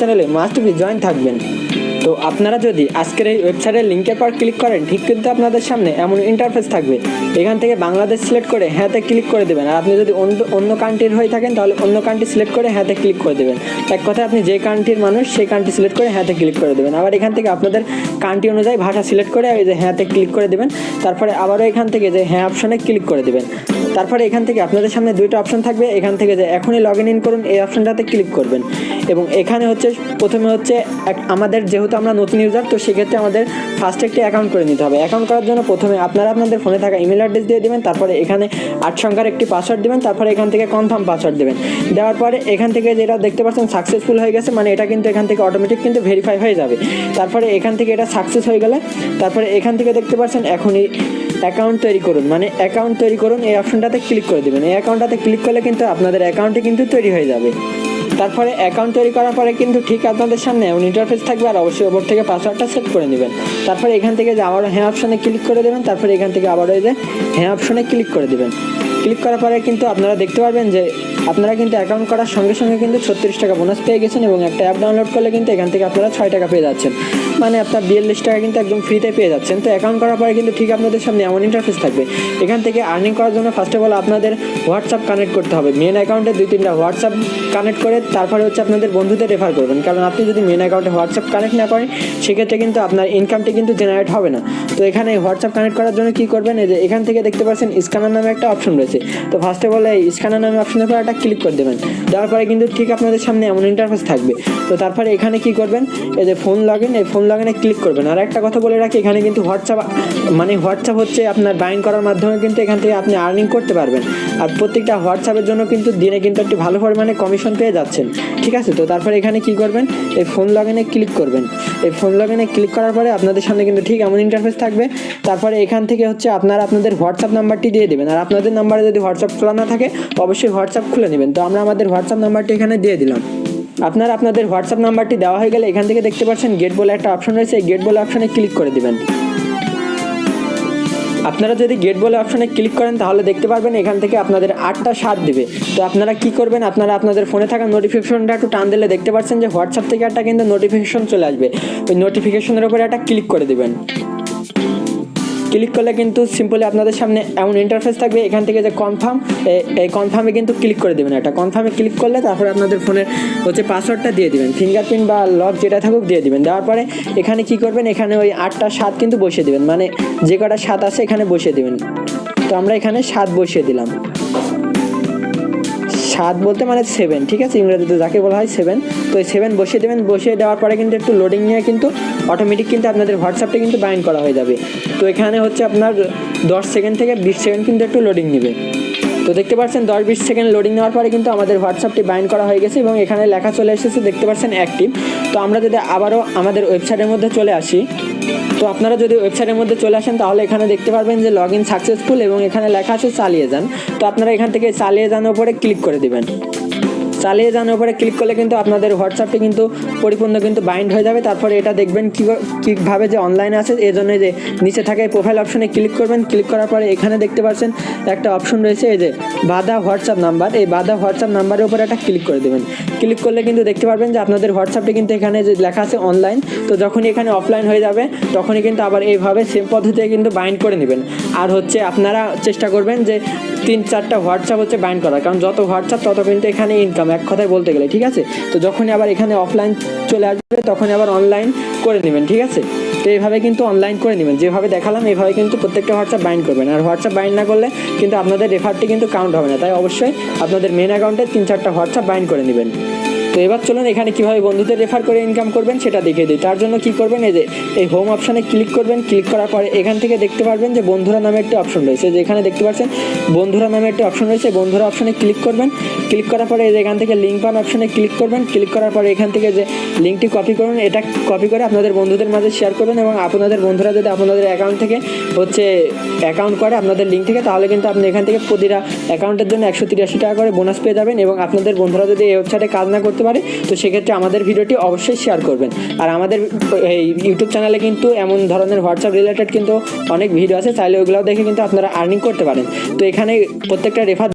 চ্যানেলে must be join থাকবেন। তো আপনারা যদি আজকের এই ওয়েবসাইটের লিঙ্কের পর ক্লিক করেন, ঠিক কিন্তু আপনাদের সামনে এমন ইন্টারফেস থাকবে। এখান থেকে বাংলাদেশ সিলেক্ট করে হ্যাঁতে ক্লিক করে দেবেন। আর আপনি যদি অন্য কান্ট্রির হয়ে থাকেন তাহলে অন্য কান্ট্রি সিলেক্ট করে হ্যাঁতে ক্লিক করে দেবেন। এক কথায় আপনি যে কান্ট্রির মানুষ সেই কান্ট্রি সিলেক্ট করে হ্যাঁতে ক্লিক করে দেবেন। আবার এখান থেকে আপনাদের কান্ট্রি অনুযায়ী ভাষা সিলেক্ট করে এই যে হ্যাঁতে ক্লিক করে দেবেন। তারপরে আবারও এখান থেকে যে হ্যাঁ অপশনে ক্লিক করে দেবেন। তারপরে এখান থেকে আপনাদের সামনে দুইটা অপশন থাকবে। এখান থেকে যে এখনই লগ ইন করুন এই অপশনটাতে ক্লিক করবেন। এবং এখানে হচ্ছে প্রথমে হচ্ছে আমাদের যেহেতু আমরা নতুন ইউজার, তো সেক্ষেত্রে আমাদের ফার্স্ট একটি অ্যাকাউন্ট করে নিতে হবে। অ্যাকাউন্ট করার জন্য প্রথমে আপনারা আপনাদের ফোনে থাকা ইমেল অ্যাড্রেস দিয়ে দেবেন। তারপরে এখানে 8 সংখ্যার একটি পাসওয়ার্ড দেবেন। তারপরে এখান থেকে কনফার্ম পাসওয়ার্ড দেবেন। দেওয়ার পরে এখান থেকে যেটা দেখতে পাচ্ছেন সাকসেসফুল হয়ে গেছে, মানে এটা কিন্তু এখান থেকে অটোমেটিক কিন্তু ভেরিফাই হয়ে যাবে। তারপরে এখান থেকে এটা সাকসেস হয়ে গেলে তারপরে এখান থেকে দেখতে পাচ্ছেন এখনই অ্যাকাউন্ট তৈরি করুন, মানে অ্যাকাউন্ট তৈরি করুন এই অপশনটাতে ক্লিক করে দেবেন। এই অ্যাকাউন্টটাতে ক্লিক করলে কিন্তু আপনাদের অ্যাকাউন্টে কিন্তু তৈরি হয়ে যাবে। তারপরে অ্যাকাউন্ট তৈরি করার পরে কিন্তু ঠিক আপনাদের সামনে এমন ইন্টারফেস থাকবে। আর অবশ্যই ওপর থেকে পাসওয়ার্ডটা সেট করে নেবেন। তারপরে এখান থেকে যে আবারও হ্যাঁ অপশনে ক্লিক করে দেবেন। তারপরে এখান থেকে আবারও এই যে হ্যাঁ অপশনে ক্লিক করে দেবেন। ক্লিক করার পরে কিন্তু আপনারা দেখতে পারবেন যে আপনারা কিন্তু অ্যাকাউন্ট করার সঙ্গে সঙ্গে কিন্তু 36 টাকা বোনাস পেয়ে গেছেন। এবং একটা অ্যাপ ডাউনলোড করলে কিন্তু এখান থেকে আপনারা 6 টাকা পেয়ে যাচ্ছেন, মানে আপনার 42 টাকা কিন্তু একদম ফ্রিতে পেয়ে যাচ্ছেন। তো অ্যাকাউন্ট করার পরে কিন্তু ঠিক আপনাদের সামনে এমন ইন্টারফেস থাকবে। এখান থেকে আর্নিং করার জন্য ফার্স্ট অফ অল আপনাদের হোয়াটসঅ্যাপ কানেক্ট করতে হবে। মেন অ্যাকাউন্টে 2-3টা হোয়াটসঅ্যাপ কানেক্ট করে তারপরে হচ্ছে আপনাদের বন্ধুদের রেফার করবেন। কারণ আপনি যদি মেন অ্যাকাউন্টে হোয়াটসঅ্যাপ কানেক্ট না করেন সেক্ষেত্রে কিন্তু আপনার ইনকামটি কিন্তু জেনারেট হবে না। তো এখানে হোয়াটসঅ্যাপ কানেক্ট করার জন্য কী করবেন, এই যে এখান থেকে দেখতে পাচ্ছেন স্ক্যানার নামে একটা অপশন রয়েছে। তো ফার্স্টে বলে এই স্ক্যানার নামে অপশনের পর একটা ক্লিক করে দেবেন। দেওয়ার পরে কিন্তু ঠিক আপনাদের সামনে এমন ইন্টারফেস থাকবে। তো তারপরে এখানে কি করবেন, এই যে ফোন লগ ইন, এই ফোন লগ ইনে ক্লিক করবেন। আর একটা কথা বলে রাখি, এখানে কিন্তু হোয়াটসঅ্যাপ হচ্ছে আপনার বাইন্ড করার মাধ্যমে কিন্তু এখান থেকে আপনি আর্নিং করতে পারবেন। আর প্রত্যেকটা হোয়াটসঅ্যাপের জন্য কিন্তু দিনে কিন্তু একটি ভালো পরিমাণে কমিশন পেয়ে যাচ্ছেন, ঠিক আছে। তো তারপরে এখানে কি করবেন, এই ফোন লগ ইনে ক্লিক করবেন। এই ফোন লগ ইনে ক্লিক করার পরে আপনাদের সামনে কিন্তু ঠিক এমন ইন্টারফেস থাকবে। তারপরে এখান থেকে হচ্ছে আপনারা আপনাদের হোয়াটসঅ্যাপ নাম্বারটি দিয়ে দেবেন। আর আপনাদের নাম্বারে যদি হোয়াটসঅ্যাপ খোলা না থাকে অবশ্যই হোয়াটসঅ্যাপ খুলে নেবেন। তো আমরা আমাদের হোয়াটসঅ্যাপ নাম্বারটি এখানে দিয়ে দিলাম। আপনারা আপনাদের হোয়াটসঅ্যাপ নাম্বারটি দেওয়া হয়ে গেলে এখান থেকে দেখতে পাচ্ছেন গেট বলে একটা অপশন রয়েছে। এই গেট বলে অপশনে ক্লিক করে দিবেন। আপনারা যদি গেট বলে অপশনে ক্লিক করেন তাহলে দেখতে পারবেন এখান থেকে আপনাদের 8টা 7 দেবে। তো আপনারা কি করবেন, আপনারা আপনাদের ফোনে থাকা নোটিফিকেশনটা একটু টান দিলে দেখতে পাচ্ছেন যে হোয়াটসঅ্যাপ থেকে একটা কিন্তু নোটিফিকেশন চলে আসবে। ওই নোটিফিকেশনের উপরে একটা ক্লিক করে দেবেন। ক্লিক করলে কিন্তু সিম্পলি আপনাদের সামনে এমন ইন্টারফেস থাকবে। এখান থেকে যে কনফার্ম, এই কনফার্মে কিন্তু ক্লিক করে দেবেন। একটা কনফার্মে ক্লিক করলে তারপরে আপনাদের ফোনের হচ্ছে পাসওয়ার্ডটা দিয়ে দিবেন, ফিঙ্গারপ্রিন্ট বা লক যেটা থাকুক দিয়ে দিবেন। দেওয়ার পরে এখানে কি করবেন, এখানে ওই 8টা 7 কিন্তু বসিয়ে দেবেন, মানে যে কটা 7 আছে এখানে বসিয়ে দেবেন। তো আমরা এখানে 7 বসিয়ে দিলাম। 7 বলতে মানে 7, ঠিক আছে, ইংরেজিতে যাকে বলা হয় 7। তো এই 7 বসিয়ে দেবেন। বসিয়ে দেওয়ার পরে কিন্তু একটু লোডিং নিয়ে কিন্তু অটোমেটিক কিন্তু আপনাদের হোয়াটসঅ্যাপটা কিন্তু বাইন্ড করা হয়ে যাবে। তো এখানে হচ্ছে আপনার 10 সেকেন্ড থেকে 20 সেকেন্ড কিন্তু একটু লোডিং নেবে। তো দেখতে পাচ্ছেন 10-20 সেকেন্ড লোডিং নেওয়ার পরে কিন্তু আমাদের হোয়াটসঅ্যাপটি বাইন্ড করা হয়ে গেছে এবং এখানে লেখা চলে এসেছে, দেখতে পাচ্ছেন অ্যাক্টিভ। তো আমরা যদি আবারও আমাদের ওয়েবসাইটের মধ্যে চলে আসি, তো আপনারা যদি ওয়েবসাইটের মধ্যে চলে আসেন তাহলে এখানে দেখতে পারবেন যে লগ ইন সাকসেসফুল এবং এখানে লেখা আছে চালিয়ে যান। তো আপনারা এখান থেকে চালিয়ে যাওয়ার উপরে ক্লিক করে দেবেন। চালিয়ে যাওয়ার উপরে ক্লিক করলে কিন্তু আপনাদের হোয়াটসঅ্যাপটি কিন্তু পরিপূর্ণ কিন্তু বাইন্ড হয়ে যাবে। তারপরে এটা দেখবেন কীভাবে যে অনলাইনে আছে, এই জন্য যে নিচে থাকে প্রোফাইল অপশনে ক্লিক করবেন। ক্লিক করার পরে এখানে দেখতে পাচ্ছেন একটা অপশন রয়েছে, এই যে বাধা হোয়াটসঅ্যাপ নাম্বার। এই বাধা হোয়াটসঅ্যাপ নাম্বারের উপরে একটা ক্লিক করে দেবেন। ক্লিক করলে কিন্তু দেখতে পারবেন যে আপনাদের হোয়াটসঅ্যাপটি কিন্তু এখানে যে লেখা আছে অনলাইন। তো যখনই এখানে অফলাইন হয়ে যাবে তখনই কিন্তু আবার এইভাবে সেম পদ্ধতিতে কিন্তু বাইন্ড করে নেবেন। আর হচ্ছে আপনারা চেষ্টা করবেন যে 3-4টা হোয়াটসঅ্যাপ হচ্ছে বাইন্ড করা, কারণ যত হোয়াটসঅ্যাপ তত কিন্তু এখানে ইনকাম, এক কথায় বলতে গেলে, ঠিক আছে। তো যখনই আবার এখানে অফলাইন চলে আসবে তখনই আবার অনলাইন করে নেবেন, ঠিক আছে। তো এইভাবে কিন্তু অনলাইন করে নেবেন, যেভাবে দেখালাম এইভাবে কিন্তু প্রত্যেকটা হোয়াটসঅ্যাপ বাইন্ড করবেন। আর হোয়াটসঅ্যাপ বাইন্ড না করলে কিন্তু আপনাদের রেফারটি কিন্তু কাউন্ট হবে না। তাই অবশ্যই আপনাদের মেন অ্যাকাউন্টে 3-4টা হোয়াটসঅ্যাপ বাইন্ড করে নেবেন। তো এবার চলুন এখানে কীভাবে বন্ধুদের রেফার করে ইনকাম করবেন সেটা দেখিয়ে দিই। তার জন্য কী করবেন, এই যে এই হোম অপশানে ক্লিক করবেন। ক্লিক করার পরে এখান থেকে দেখতে পারবেন যে বন্ধুরা নামে একটি অপশন রয়েছে। যেখানে দেখতে পাচ্ছেন বন্ধুরা নামে একটি অপশন রয়েছে, বন্ধুরা অপশানে ক্লিক করবেন। ক্লিক করার পরে এখান থেকে লিঙ্ক পান অপশানে ক্লিক করবেন। ক্লিক করার পরে এখান থেকে যে লিঙ্কটি কপি করুন, এটা কপি করে আপনাদের বন্ধুদের মাঝে শেয়ার করবেন। এবং আপনাদের বন্ধুরা যদি আপনাদের অ্যাকাউন্ট থেকে হচ্ছে অ্যাকাউন্ট করে আপনাদের লিঙ্ক থেকে, তাহলে কিন্তু আপনি এখান থেকে প্রতিটা অ্যাকাউন্টের জন্য 183 টাকা করে বোনাস পেয়ে যাবেন। এবং আপনাদের বন্ধুরা যদি এই ওয়েবসাইটে কাজ না করতে পারে তো সেক্ষেত্রে আমাদের ভিডিওটি অবশ্যই শেয়ার করবেন। আর আমাদের এই ইউটিউব চ্যানেলে কিন্তু এমন ধরনের হোয়াটসঅ্যাপ রিলেটেড কিন্তু অনেক ভিডিও আছে, চাইলে ওগুলো দেখে কিন্তু আপনারা আর্নিং করতে পারেন। তো এখানে প্রত্যেকটা রেফার